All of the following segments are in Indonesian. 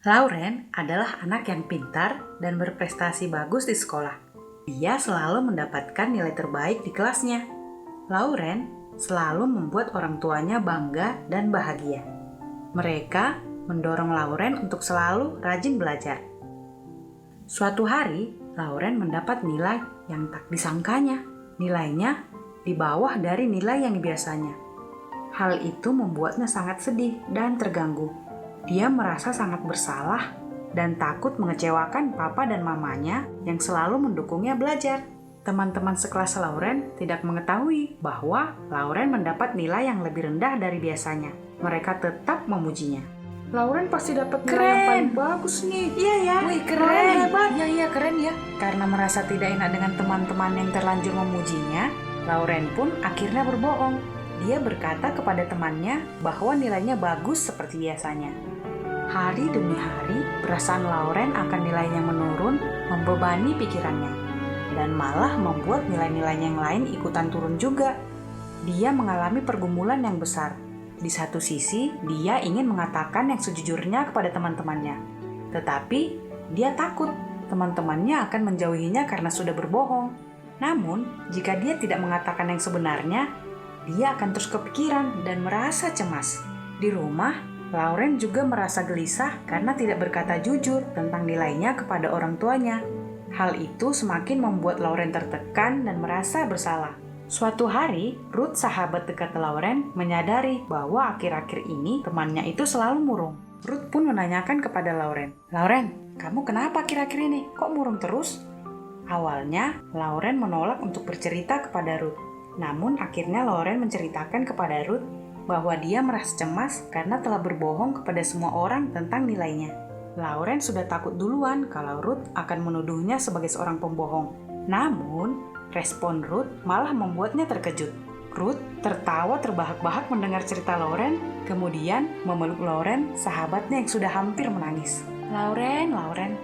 Lauren adalah anak yang pintar dan berprestasi bagus di sekolah. Dia selalu mendapatkan nilai terbaik di kelasnya. Lauren selalu membuat orang tuanya bangga dan bahagia. Mereka mendorong Lauren untuk selalu rajin belajar. Suatu hari, Lauren mendapat nilai yang tak disangkanya. Nilainya di bawah dari nilai yang biasanya. Hal itu membuatnya sangat sedih dan terganggu. Dia merasa sangat bersalah dan takut mengecewakan papa dan mamanya yang selalu mendukungnya belajar. Teman-teman sekelas Lauren tidak mengetahui bahwa Lauren mendapat nilai yang lebih rendah dari biasanya. Mereka tetap memujinya. Lauren pasti dapat nilai yang paling bagus nih. Iya ya. Wih, keren. Hebat. Iya keren ya. Karena merasa tidak enak dengan teman-teman yang terlanjur memujinya, Lauren pun akhirnya berbohong. Dia berkata kepada temannya bahwa nilainya bagus seperti biasanya. Hari demi hari, perasaan Lauren akan nilainya menurun membebani pikirannya, dan malah membuat nilai-nilainya yang lain ikutan turun juga. Dia mengalami pergumulan yang besar. Di satu sisi, dia ingin mengatakan yang sejujurnya kepada teman-temannya. Tetapi, dia takut teman-temannya akan menjauhinya karena sudah berbohong. Namun, jika dia tidak mengatakan yang sebenarnya, dia akan terus kepikiran dan merasa cemas. Di rumah, Lauren juga merasa gelisah karena tidak berkata jujur tentang nilainya kepada orang tuanya. Hal itu semakin membuat Lauren tertekan dan merasa bersalah. Suatu hari, Ruth, sahabat dekat Lauren, menyadari bahwa akhir-akhir ini temannya itu selalu murung. Ruth pun menanyakan kepada Lauren, "Lauren, kamu kenapa akhir-akhir ini? Kok murung terus?" Awalnya, Lauren menolak untuk bercerita kepada Ruth. Namun akhirnya Lauren menceritakan kepada Ruth bahwa dia merasa cemas karena telah berbohong kepada semua orang tentang nilainya. Lauren sudah takut duluan kalau Ruth akan menuduhnya sebagai seorang pembohong. Namun, respon Ruth malah membuatnya terkejut. Ruth tertawa terbahak-bahak mendengar cerita Lauren, kemudian memeluk Lauren, sahabatnya yang sudah hampir menangis. Lauren,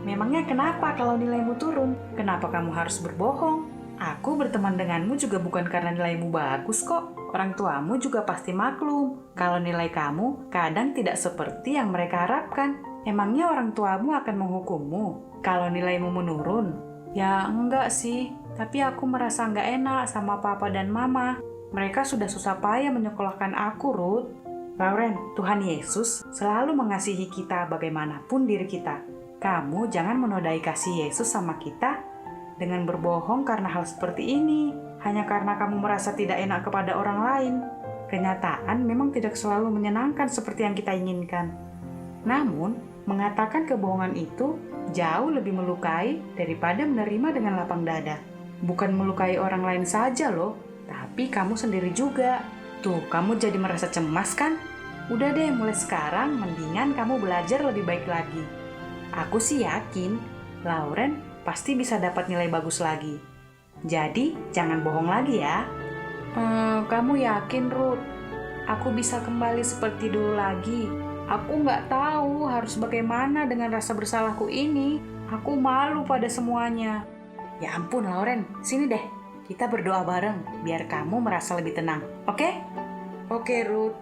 memangnya kenapa kalau nilaimu turun? Kenapa kamu harus berbohong? Aku berteman denganmu juga bukan karena nilaimu bagus kok. Orang tuamu juga pasti maklum kalau nilai kamu kadang tidak seperti yang mereka harapkan. Emangnya orang tuamu akan menghukummu kalau nilaimu menurun? Ya enggak sih, tapi aku merasa enggak enak sama papa dan mama. Mereka sudah susah payah menyekolahkan aku, Ruth. Lauren, Tuhan Yesus selalu mengasihi kita bagaimanapun diri kita. Kamu jangan menodai kasih Yesus sama kita dengan berbohong karena hal seperti ini, hanya karena kamu merasa tidak enak kepada orang lain. Kenyataan memang tidak selalu menyenangkan seperti yang kita inginkan. Namun, mengatakan kebohongan itu jauh lebih melukai daripada menerima dengan lapang dada. Bukan melukai orang lain saja loh, tapi kamu sendiri juga. Tuh, kamu jadi merasa cemas kan? Udah deh, mulai sekarang mendingan kamu belajar lebih baik lagi. Aku sih yakin, Lauren pasti bisa dapat nilai bagus lagi. Jadi, jangan bohong lagi ya. Kamu yakin, Ruth? Aku bisa kembali seperti dulu lagi. Aku nggak tahu harus bagaimana dengan rasa bersalahku ini. Aku malu pada semuanya. Ya ampun, Lauren. Sini deh. Kita berdoa bareng, biar kamu merasa lebih tenang. Oke? Oke, Ruth.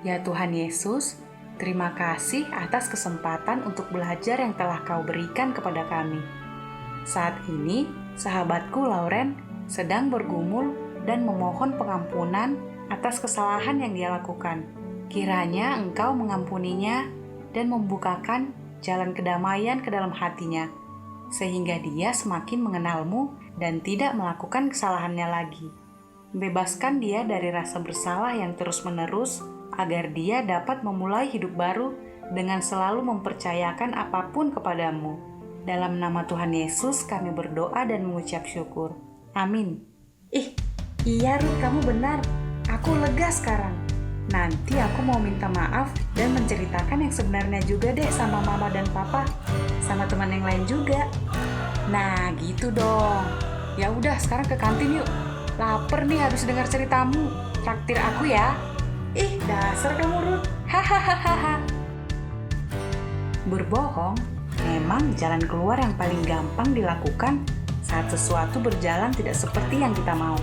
Ya Tuhan Yesus, terima kasih atas kesempatan untuk belajar yang telah Kau berikan kepada kami. Saat ini, sahabatku Lauren sedang bergumul dan memohon pengampunan atas kesalahan yang dia lakukan. Kiranya Engkau mengampuninya dan membukakan jalan kedamaian ke dalam hatinya, sehingga dia semakin mengenal-Mu dan tidak melakukan kesalahannya lagi. Bebaskan dia dari rasa bersalah yang terus-menerus, agar dia dapat memulai hidup baru dengan selalu mempercayakan apapun kepada-Mu. Dalam nama Tuhan Yesus kami berdoa dan mengucap syukur. Amin. Iya Ruth, kamu benar. Aku lega sekarang. Nanti aku mau minta maaf dan menceritakan yang sebenarnya juga deh sama mama dan papa, sama teman yang lain juga. Nah, gitu dong. Ya udah, sekarang ke kantin yuk. Laper nih habis dengar ceritamu. Traktir aku ya. Dasar kamu Ruth. Hahaha. Berbohong memang jalan keluar yang paling gampang dilakukan saat sesuatu berjalan tidak seperti yang kita mau.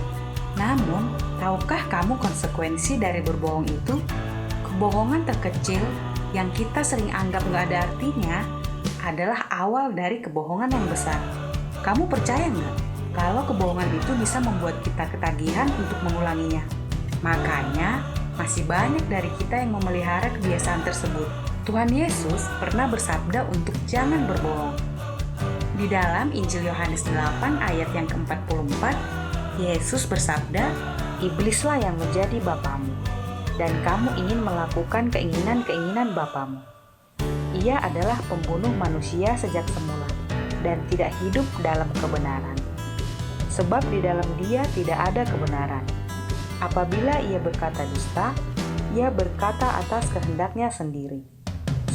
Namun, tahukah kamu konsekuensi dari berbohong itu? Kebohongan terkecil yang kita sering anggap nggak ada artinya adalah awal dari kebohongan yang besar. Kamu percaya nggak kalau kebohongan itu bisa membuat kita ketagihan untuk mengulanginya? Makanya, masih banyak dari kita yang memelihara kebiasaan tersebut. Tuhan Yesus pernah bersabda untuk jangan berbohong. Di dalam Injil Yohanes 8 ayat yang ke-44, Yesus bersabda, "Iblislah yang menjadi bapamu, dan kamu ingin melakukan keinginan-keinginan bapamu. Ia adalah pembunuh manusia sejak semula, dan tidak hidup dalam kebenaran. Sebab di dalam dia tidak ada kebenaran. Apabila ia berkata dusta, ia berkata atas kehendaknya sendiri.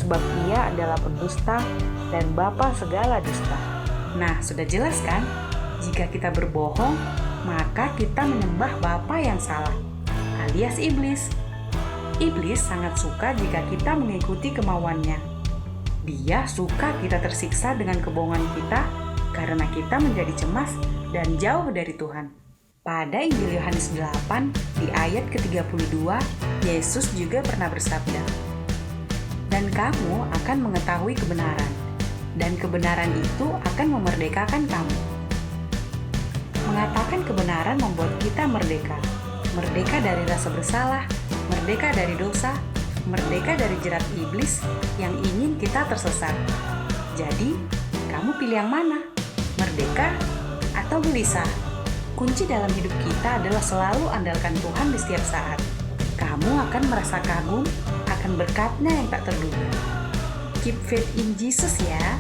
Sebab ia adalah pendusta dan bapa segala dusta." Nah, sudah jelas kan? Jika kita berbohong, maka kita menyembah bapa yang salah, alias iblis. Iblis sangat suka jika kita mengikuti kemauannya. Dia suka kita tersiksa dengan kebohongan kita karena kita menjadi cemas dan jauh dari Tuhan. Pada Injil Yohanes 8 di ayat ke-32, Yesus juga pernah bersabda, "Dan kamu akan mengetahui kebenaran, dan kebenaran itu akan memerdekakan kamu." Mengatakan kebenaran membuat kita merdeka. Merdeka dari rasa bersalah, merdeka dari dosa, merdeka dari jerat iblis yang ingin kita tersesat. Jadi, kamu pilih yang mana? Merdeka atau gelisah? Kunci dalam hidup kita adalah selalu andalkan Tuhan di setiap saat. Kamu akan merasa kagum akan berkat-Nya yang tak terduga. Keep faith in Jesus ya.